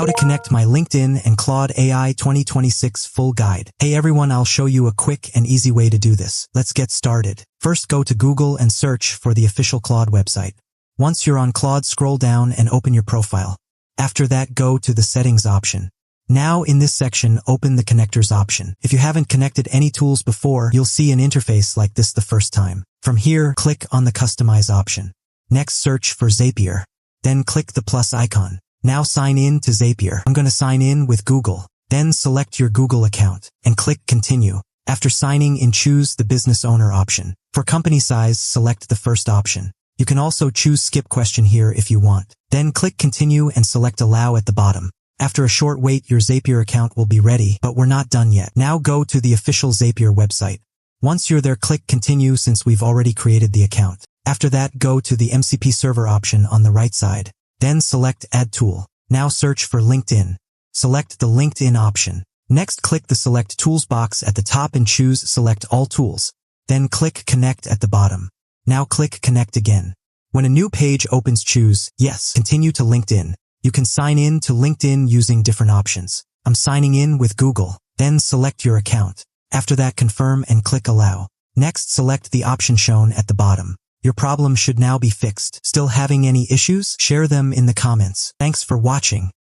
How to connect my LinkedIn and Claude AI 2026 full guide. Hey everyone, I'll show you a quick and easy way to do this. Let's get started. First, go to Google and search for the official Claude website. Once you're on Claude, scroll down and open your profile. After that, go to the settings option. Now in this section, open the connectors option. If you haven't connected any tools before, you'll see an interface like this the first time. From here, click on the customize option. Next, search for Zapier. Then click the plus icon. Now sign in to Zapier. I'm going to sign in with Google. Then select your Google account and click continue. After signing in, choose the business owner option. For company size, select the first option. You can also choose skip question here if you want. Then click continue and select allow at the bottom. After a short wait, your Zapier account will be ready, but we're not done yet. Now go to the official Zapier website. Once you're there, click continue since we've already created the account. After that, go to the MCP server option on the right side. Then select Add Tool. Now search for LinkedIn. Select the LinkedIn option. Next, click the Select Tools box at the top and choose Select All Tools. Then click Connect at the bottom. Now click Connect again. When a new page opens, choose Yes, Continue to LinkedIn. You can sign in to LinkedIn using different options. I'm signing in with Google. Then select your account. After that, confirm and click Allow. Next, select the option shown at the bottom. Your problem should now be fixed. Still having any issues? Share them in the comments. Thanks for watching.